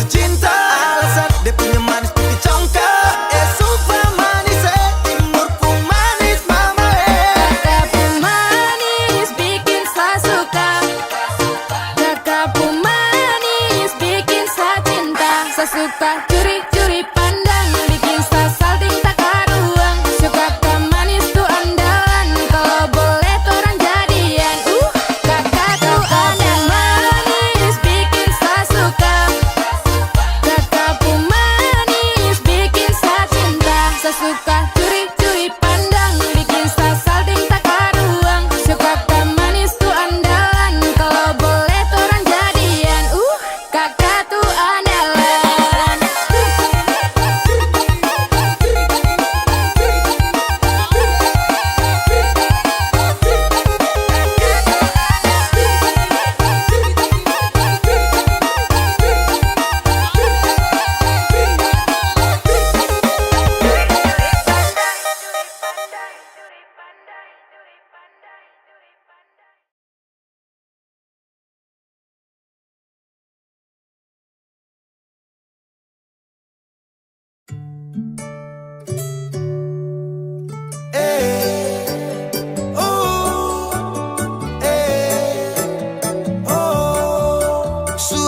cinta. Alasan dia punya manis putih congkak. Super manis timurku manis mama Kakakku manis bikin saya suka. Kakakku manis bikin saya cinta. Saya suka curi-curi pandang, bikin saya salting tak karuang. Suka kak manis tuh andalan, kalau boleh tuh orang jadian. Kakak tuh andalan, manis bikin saya suka. Kakakku manis bikin saya cinta. Saya suka curi-curi pandang, bikin saya salting tak karuang. Suka kak manis tuh andalan, kalau boleh tuh orang jadian. Kakak tuh andalan.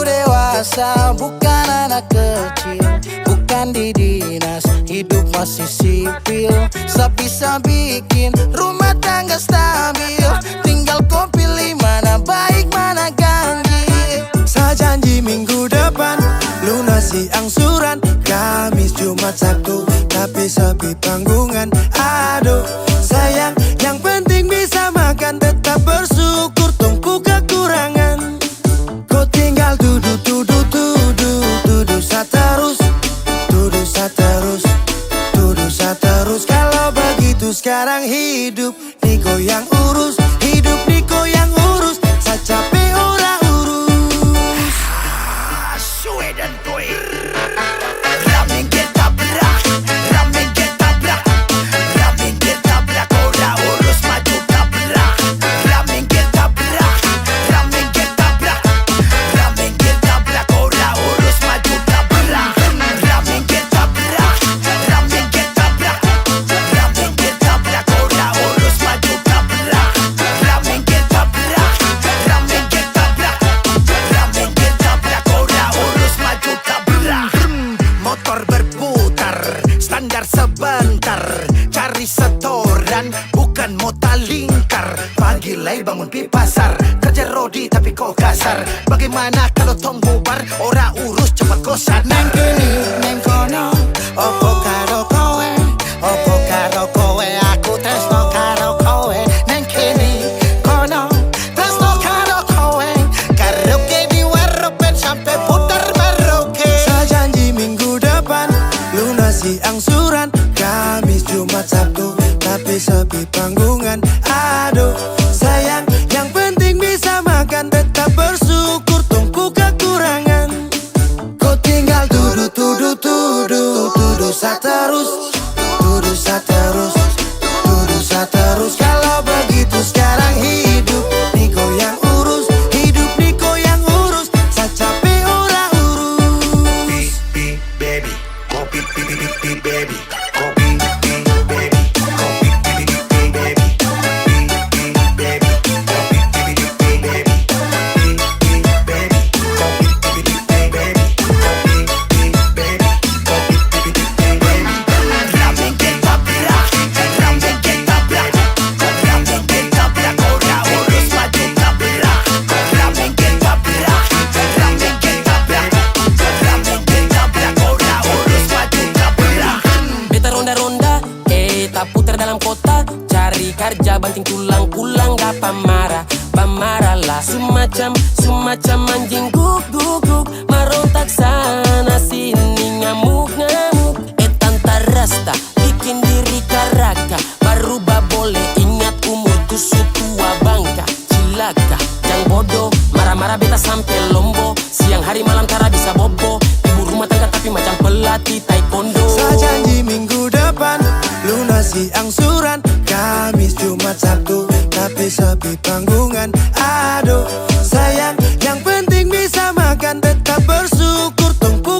Dewasa bukan anak kecil, bukan di dinas, hidup masih sipil. Sebisa bikin rumah tangga stabil, tinggal kau pilih mana baik mana ganjil. Saya janji minggu depan lunasi angsuran, Kamis Jumat Sabtu tapi sepi panggungan. Aduh sayang, yang penting bisa makan, tetap bersyukur tumpu kekurangan. Kau tinggal duduk terus, tuduh sa terus. Kalau begitu sekarang hidup Niko yang urus, hidup Niko yang urus. Saya capek ora urus. Suwe dan toy. Ramen kita berak, ramen kita berak, ramen kita berak. Ora urus maju tabrak. Ramen kita berak, ramen kita berak, ramen kita berak. Ora urus maju tabrak. Ramen kita berak, ramen kita berak, ramen kita berak. Ora urus maju tabrak. Ramen kita berak, ramen kita berak, ramen kita berak. Ora urus maju tabrak. Motor berputar, standar sebentar, cari setoran bukan mota lingkar. Pagi lay bangun pi pasar, kerja rodi tapi kok kasar. Bagaimana kalau tong bubar, ora urus cepat kau sadar. Neng kini, neng kono, opo karo kowe, opo karo kowe, aku tresno karo kowe. Neng kini, kono, tresno karo kowe, karaoke di warropen sampai putar maroke. Saya janji minggu depan lunasi angsuran, Kamis Jumat Sabtu tapi sepi panggungan. Aduh sayang, yang penting bisa makan, tetap bersyukur tumpu kekurangan. Kau tinggal tuduh sa terus, tuduh sa terus, tuduh sa terus. Kalau begitu sekarang hidup Niko yang urus, hidup Niko yang urus. Saya capek ora urus. Baby, kopi baby, kopi baby, kopi baby, kerja banting tulang pulang gak pamarah, pamarah lah. Semacam anjing guk merontak sana sini ngamuk tanta rasta bikin diri karaka. Baru boleh ingat umur tuh tua bangka. Cilaka yang bodoh marah-marah beta sampai lombo. Siang hari malam tara bisa bobo. Ibu rumah tangga tapi macam pelatih taekwondo. Saya janji minggu depan lunasi angsuran, Kamis Jumat Sabtu tapi sepi panggungan. Aduh sayang, yang penting bisa makan, tetap bersyukur tumpu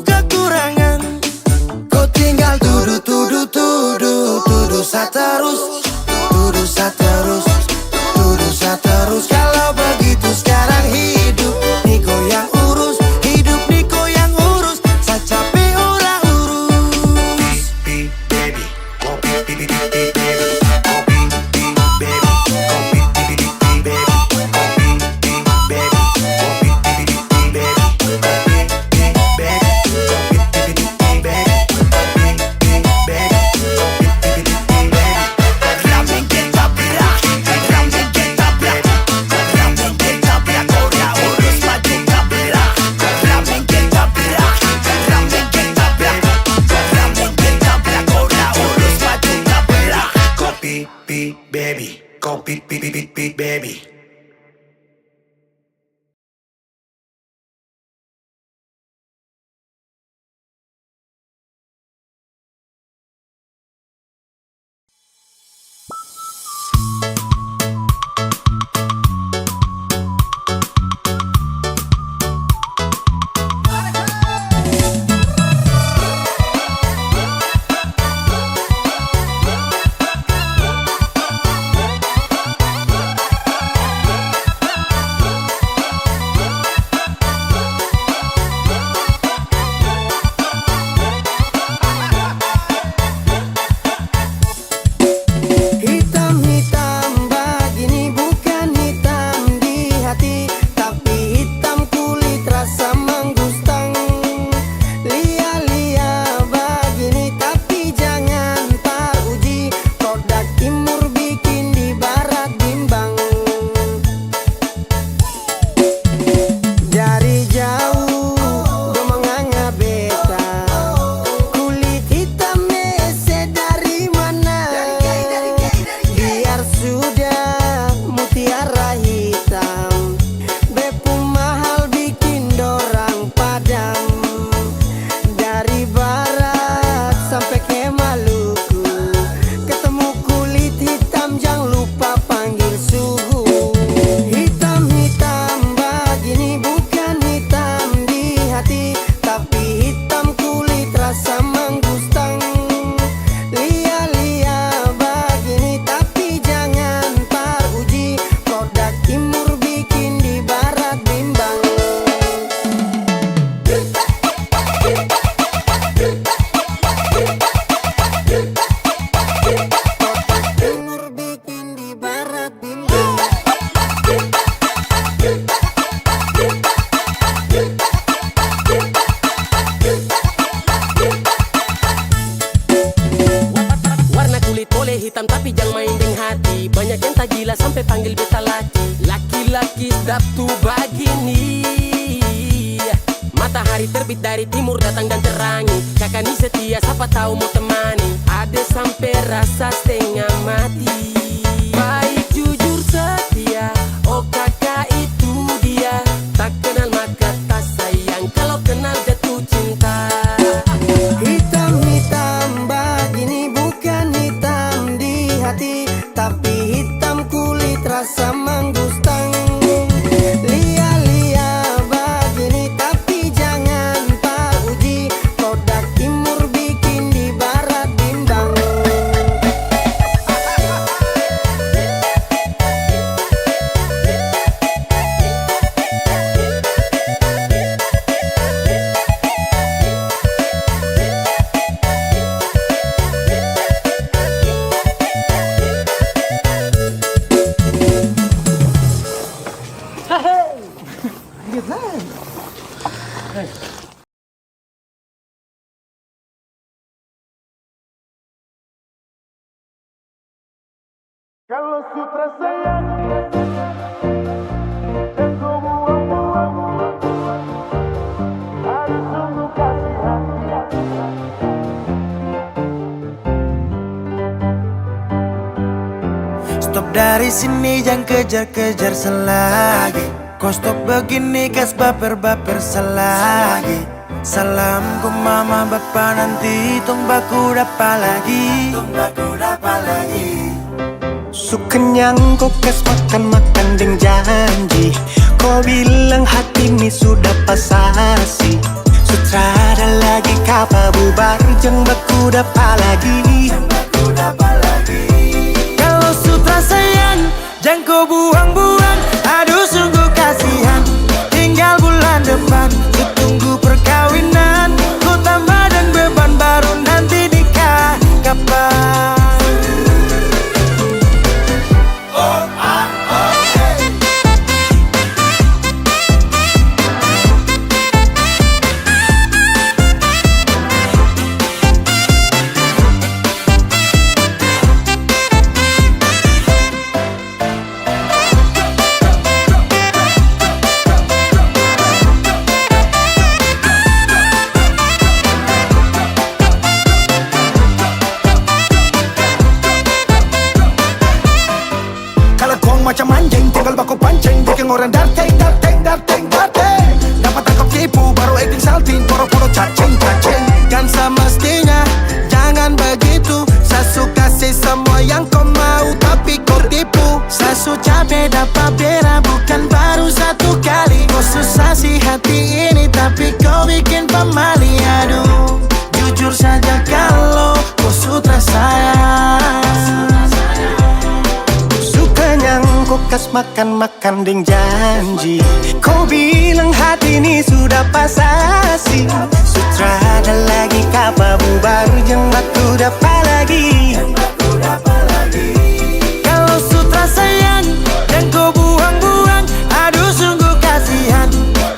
beta gila sampai panggil beta laki. Laki-laki sedap tuh begini. Matahari terbit dari timur datang dan terangi. Kakak ni setia siapa tahu mau temani. Ada sampai rasa setengah mati. Baik jujur setia, oh kakak itu dia. Tak kenal maka tak sayang, kalau kenal jatuh cinta. Hitam-hitam begini bukan hitam di hati, tapi hitam kulit rasa menggustang. Lia-lia begini tapi jangan pak uji, produk timur bikin di barat bimbang. Kalau sutra sayang dan kau buang-buang, harus sungguh kasih hati. Stop dari sini jangan kejar-kejar selagi. Kau stop begini kas baper-baper selagi. Salam ku mama bapa nanti tong baku dapat lagi. Su kenyang kau kas makan-makan deng janji. Kau bilang hati ini sudah pasasi. Sutrada lagi kapa bubar jeng baku dapat lagi. Kalau sutra sayang jangan kau buang-buang. Aduh sungguh kasihan, tinggal bulan depan ku tunggu perkawinan. Ku tambah dan beban baru nanti nikah kapan? Macam anjing tinggal baku pancing, bikin orang darting. Dapat tangkap tipu baru acting salting, poro-poro cacing. Kan semestinya jangan begitu. Sasu kasih semua yang kau mau tapi kau tipu. Sasu capek dapat bera bukan baru satu kali. Kau susah sih hati ini tapi kau bikin pemali. Aduh jujur saja kalau kau sutra sayang. Kau kas makan-makan deng janji. Kau bilang hati ini sudah pasasi. Sutrada lagi kapa bubar jeng batu dapat lagi. Kalau sutra sayang dan kau buang-buang. Aduh sungguh kasihan,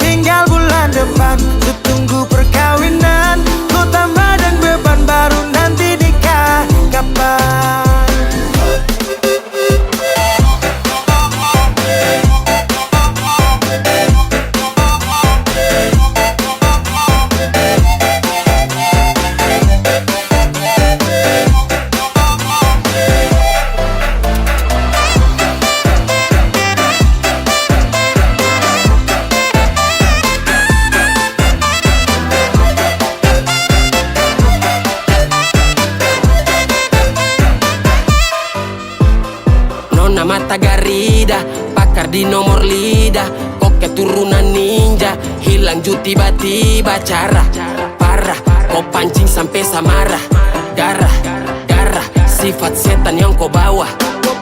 tinggal bulan depan ku tunggu perkawinan. Ku tambah dan beban baru nanti nikah kapan? Mata Garida, pakar di nomor lidah. Kok keturunan ninja, hilang ju tiba-tiba. Cara parah, kau pancing sampai samarah. Garah, sifat setan yang kau bawa.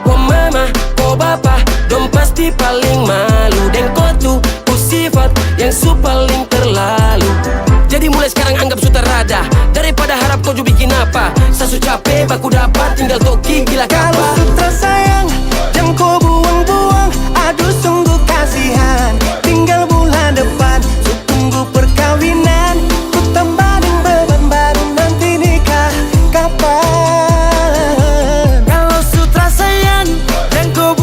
Kau mama, kau bapa, dong pasti paling malu. Dan kau tuh sifat yang paling terlalu. Jadi mulai sekarang anggap sutarada. Daripada harap kau juga bikin apa. Sasu capek, baku dapat, tinggal toki gila kapa. Kalau sutra sayang jangan kau buang-buang. Aduh sungguh kasihan, tinggal bulan depan ku tunggu perkawinan. Ku tambah dan beban baru nanti nikah kapan? Kalau sutra sayang dan kau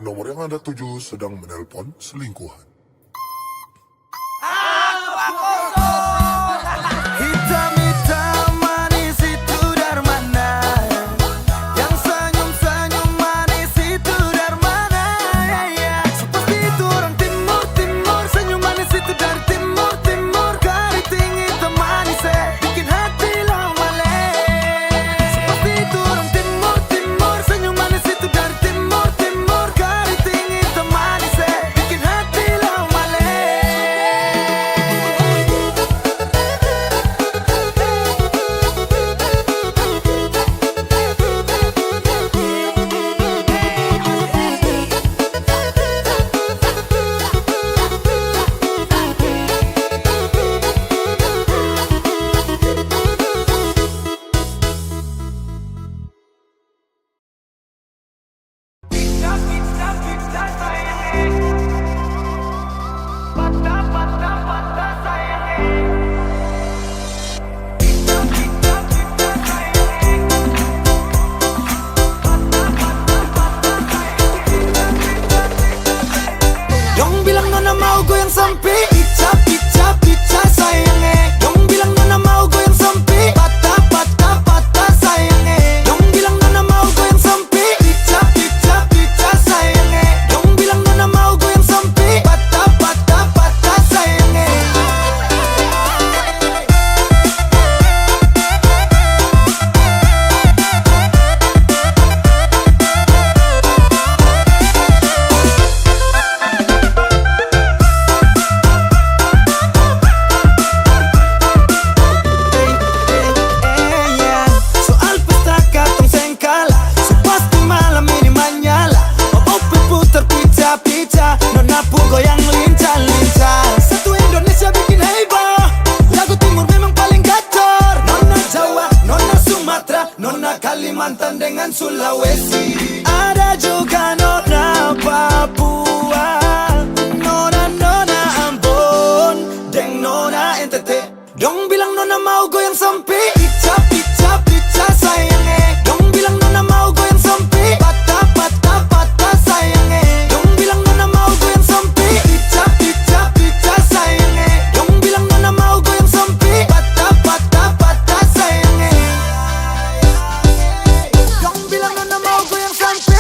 nomor yang Anda tuju sedang menelpon selingkuhan. Hitam-hitam manis itu dari mana? Yang senyum-senyum manis itu dari mana? Seperti itu orang timur, timur. Senyum manis itu dari timur, timur. Keriting hitam manis bikin hati lawale. Seperti itu orang timur, timur. Senyum manis itu dari timur, timur. Keriting hitam manis bikin hati lawale. Dong bilang nona mau goyang sampai picap, picap, picap sayangnya. Dong bilang nona mau goyang sampai patah, patah, patah sayangnya. Dong bilang nona mau goyang sampai picap, picap, picap sayangnya. Dong bilang nona mau goyang sampai patah, patah, patah sayangnya. Soal pestaka tong sengkala, so pasti malam ini menyala. Opi putar pica-pica, nona pu goyang lincah-lincah. Satu Indonesia bikin heboh, lagu timur memang paling gacor. Nona Jawa, nona Sumatera, nona Kalimantan dengan Sulawesi. Ada juga nona Papua, nona Ambon, deng nona NTT. Dong bilang nona mau goyang sampai picap, picap, picap sayangnya. Dong bilang nona mau goyang sampai patah, patah, patah sayangnya. Dong bilang nona mau goyang sampai picap, picap, picap sayangnya. Dong bilang nona mau goyang sampai patah, patah, patah sayangnya. Dong bilang nona mau goyang sampai.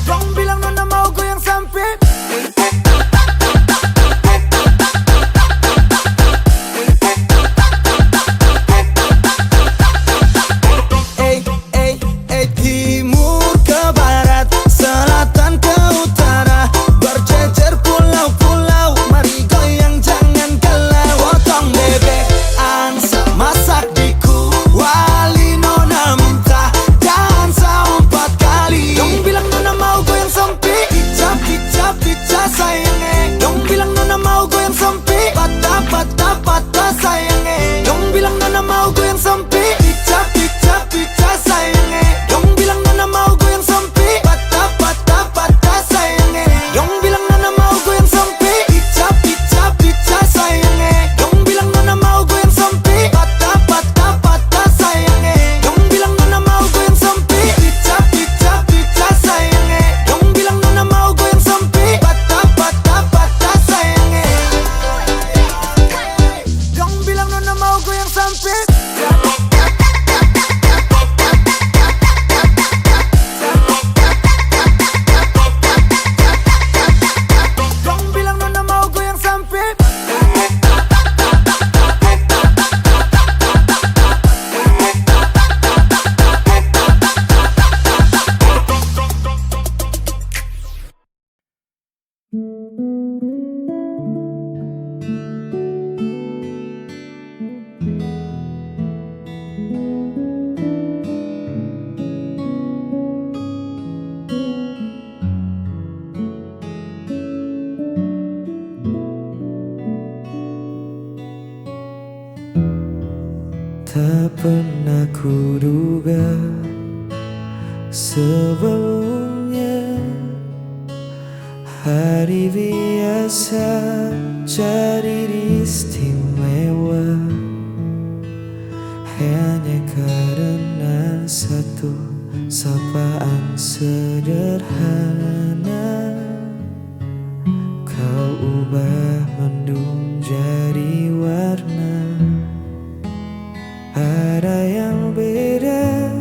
Dong bilang nona mau goyang sampai. Timur ke barat, selatan ke utara, berjejer pulau-pulau, mari goyang jangan kelewat. Potong bebek, angsa, masak di kuali, nona minta dansa 4 kali. Dong bilang nona mau goyang sampai picap, picap, picap sayangnya. Dong bilang nona mau goyang sampai patah, patah, patah sayangnya. Dong bilang nona mau goyang sampai picap, picap, picap sayangnya. Dong bilang nona mau goyang sampai patah, patah, patah sayangnya. Dong bilang nona mau goyang sampai picap, picap, picap sayangnya. Dong bilang nona mau goyang sampai patah, patah, patah sayangnya. Dong bilang nona mau goyang sampai picap, picap, picap sayangnya. Dong bilang nona mau goyang sampai patah, patah, patah sayangnya. Dong bilang nona mau goyang sampai. Dong bilang nona mau goyang sampai. Tak pernah kuduga sebelumnya hari biasa jadi istimewa. sapaan sederhana kau ubah mendung jadi warna. Ada yang beda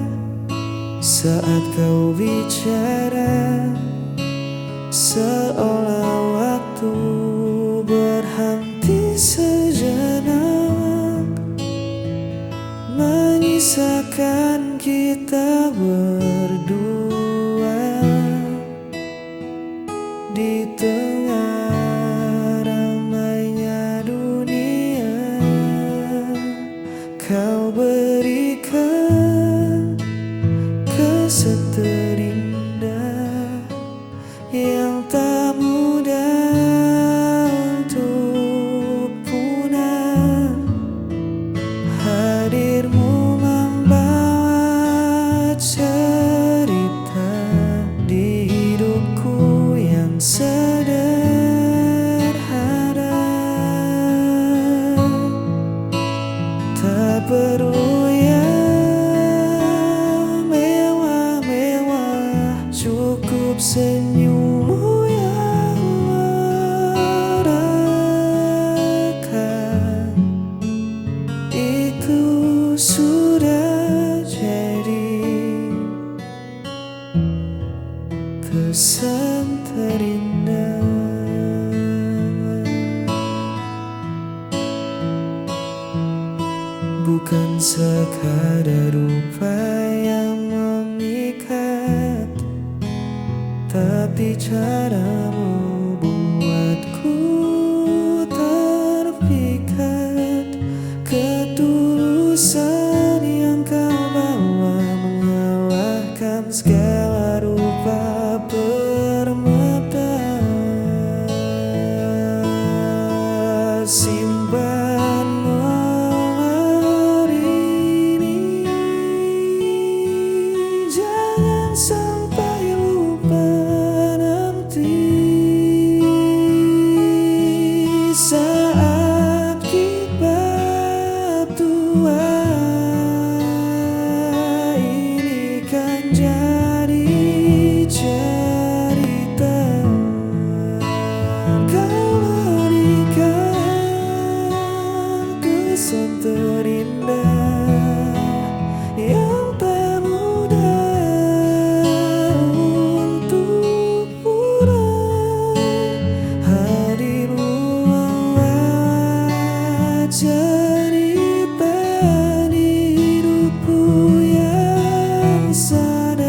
saat kau bicara, seolah waktu berhenti sejenak, menyisakan kita berdua di tengah ramainya dunia. Kau berikan kesan terindah yang tak mudah untuk punah. Hadirmu membawa cerita di hidupku yang sederhana. Tak perlu yang mewah-mewah, cukup senyummu yang merekah. Itu sudah jadi kesan terindah. Bukan sekadar rupa yang memikat, tapi caramu buatku terpikat. Ketulusan yang kau bawa mengalahkan segala rupa permata. Simpan momen ini, jangan sampai lupa nanti. Saat kita tua, ini kan jadi cerita. Kau berikan kesan terindah yang tak mudah untuk punah. Hadirmu membawa cerita di hidupku yang sederhana.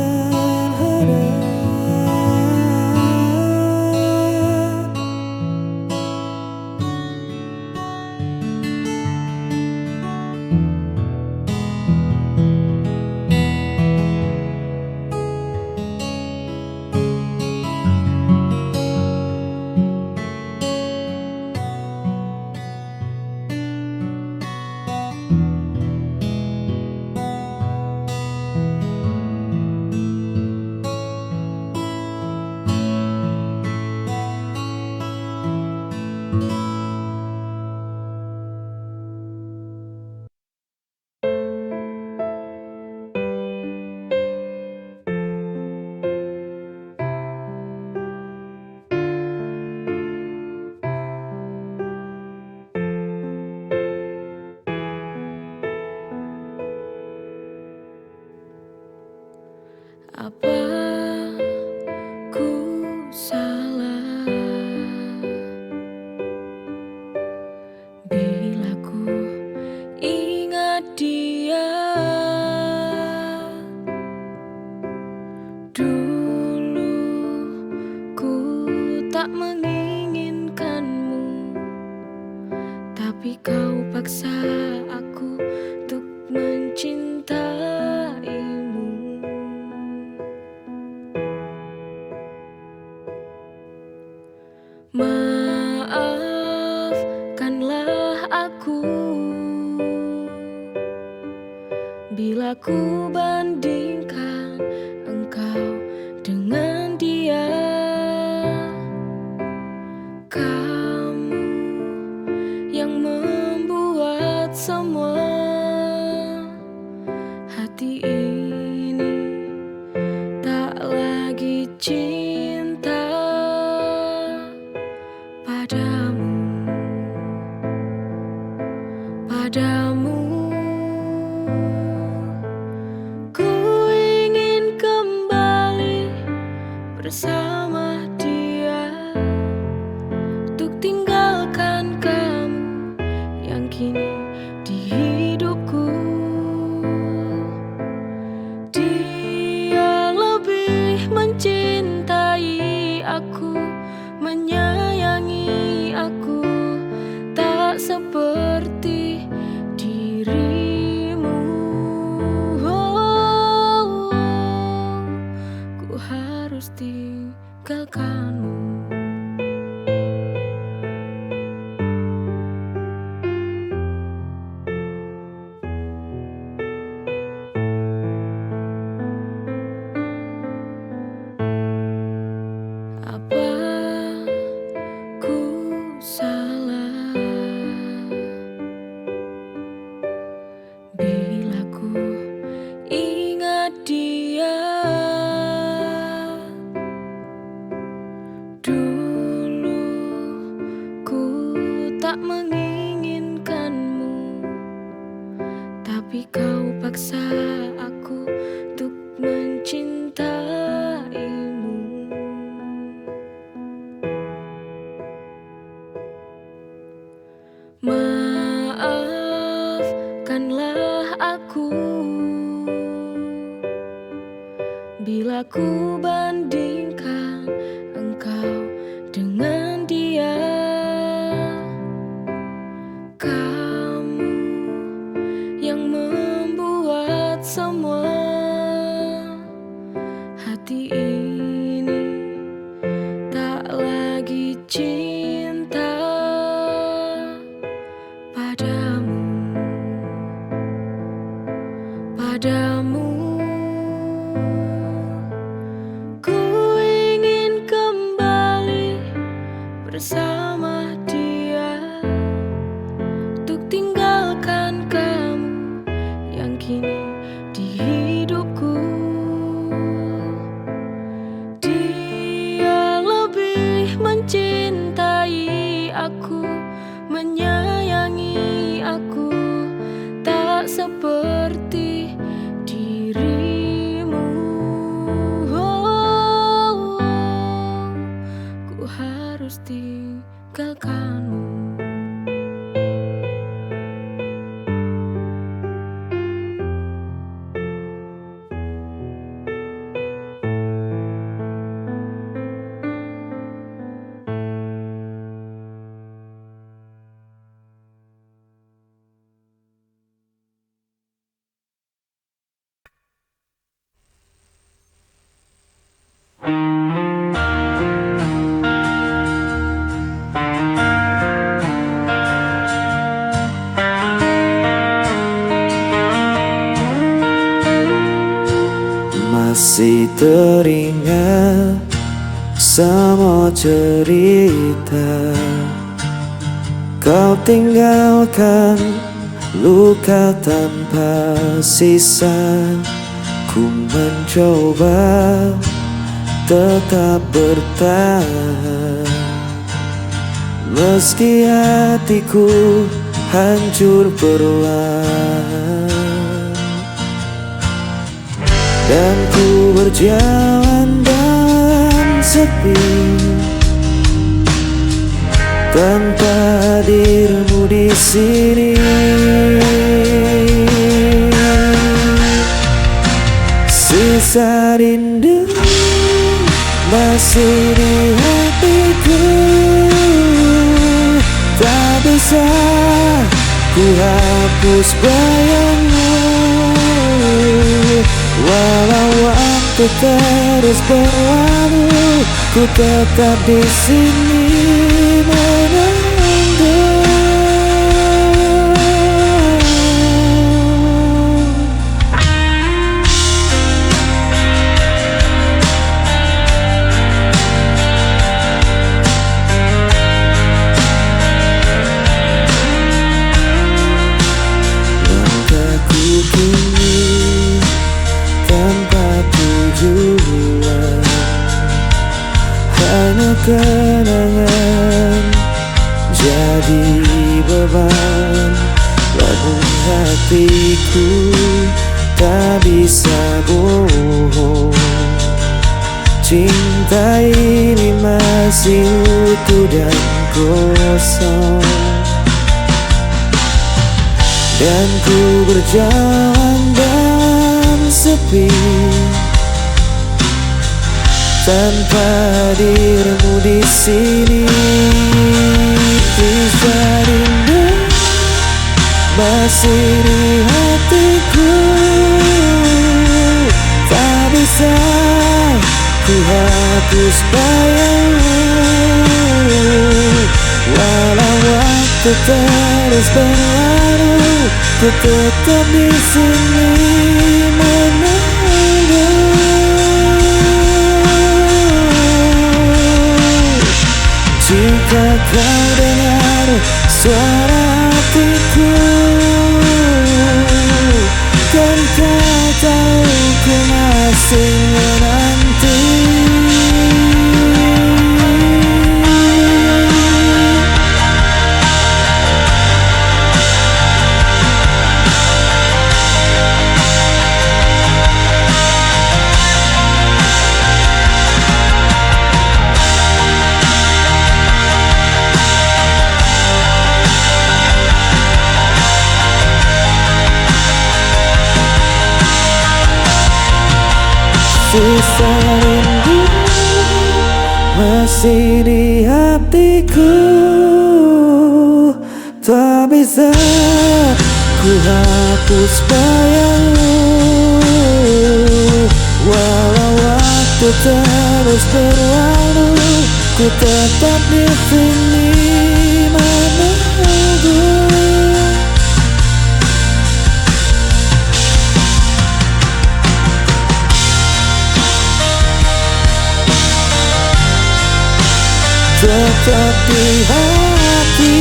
Apa ku salah bila ku ingat dia? Dulu ku tak menginginkanmu, tapi kau paksa aku untuk mencintaimu. Maafkanlah aku bila ku bandingkan engkau dengan dia. Kamu yang membuat semua hati ini padamu. Ku ingin kembali bersama dia, untuk tinggalkan kamu yang kini di hidupku. Dia lebih mencintai aku, menyayangi aku, tak seperti dirimu. Ku harus tinggalkanmu. Apa ku salah bila ku ingat dia? Dulu ku tak menginginkanmu, tapi kau paksa aku untuk mencintaimu. Maafkanlah aku bila ku bandingkan engkau dengan dia. Kamu yang membuat semua hati ini tak lagi cinta padamu. Ku ingin kembali bersama dia, untuk tinggalkan kamu yang kini di hidupku. Dia lebih mencintai aku, menyayangi aku, tak seperti dirimu. Ku harus tinggalkanmu. Masih teringat semua cerita, kau tinggalkan luka tanpa sisa. Ku mencoba tetap bertahan, meski hatiku hancur perlahan. Dan ku berjalan dalam sepi, tanpa hadirmu di sini. Sisa rindu masih di hatiku, tak bisa ku hapus bayangmu. Walau waktu terus berlalu, ku tetap di sini menunggu. Langkahku kini tanpa tujuan, hanya kenangan jadi beban. hatiku tak bisa bohong. Cinta ini masih utuh dan kosong, dan ku berjalan dalam sepi tanpa dirimu di sini. Kisah rindu masih di hatiku, tak bisa ku hapus bayangmu. Walau waktu terus berlalu, ku tetap di sini menunggu. Jika kau dengar suara hatiku, kan kau tahu ku masih menanti. Sisa rindu masih di hatiku, tak bisa ku hapus bayangmu. Walau waktu terus berlalu, ku tetap di sini menunggu. Tetap di hati.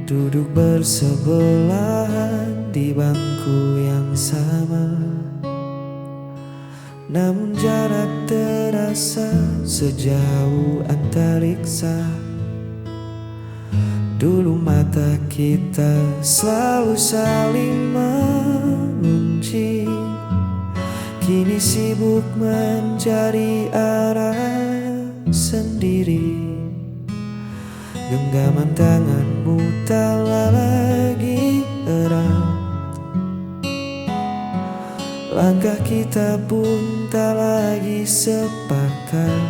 Duduk bersebelahan di bangku yang sama, namun jarak terasa sejauh antariksa. Dulu mata kita selalu saling mengunci, kini sibuk mencari arah sendiri. Genggaman tanganmu tak lagi erat, langkah kita pun tak lagi sepakat.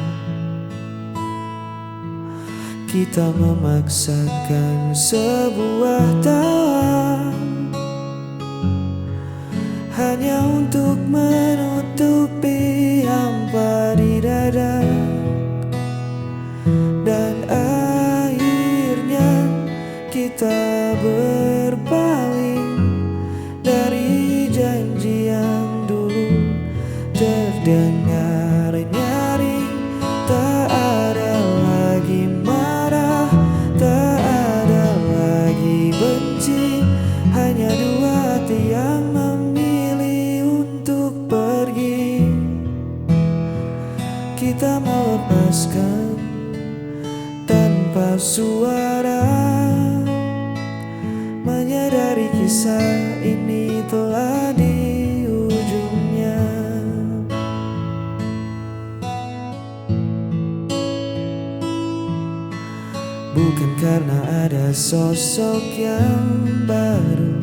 Kita memaksakan sebuah tawa hanya untuk menutupi hampa di dada. Dan akhirnya kita berpaling dari janji yang dulu terdengar nyaring. Tak ada lagi marah, tak ada lagi benci, hanya dua hati yang memilih untuk pergi. Kita melepaskan tanpa suara, menyadari kisah ini telah di ujungnya. Bukan karena ada sosok yang baru,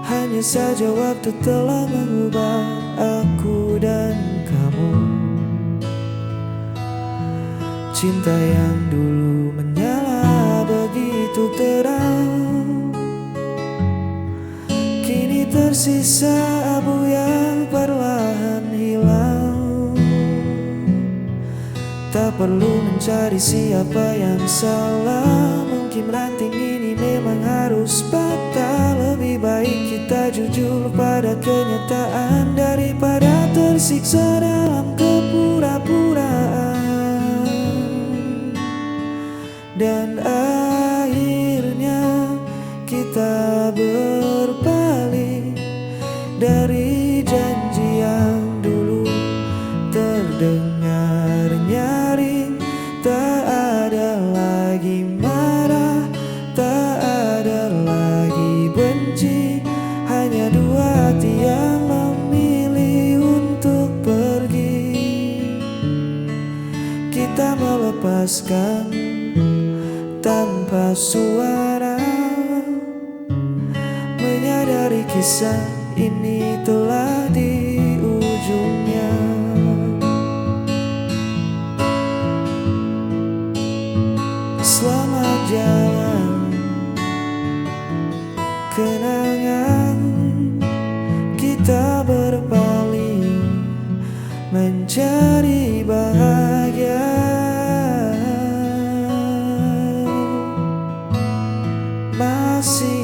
hanya saja waktu telah mengubah aku dan kamu. Cinta yang dulu menyala begitu terang, kini tersisa abu yang perlahan hilang. Tak perlu mencari siapa yang salah, mungkin ranting ini memang harus patah. Lebih Lebih baik kita jujur pada kenyataan daripada tersiksa dalam kepura-puraan. Dan akhirnya kita berpaling dari janji yang dulu terdengar nyaring. Tak ada lagi marah, tak ada lagi benci, hanya dua hati yang memilih untuk pergi. Kita melepaskan tanpa suara, menyadari kisah ini telah di ujungnya. Selamat jalan kenangan, kita berpaling mencari bahagia. Masih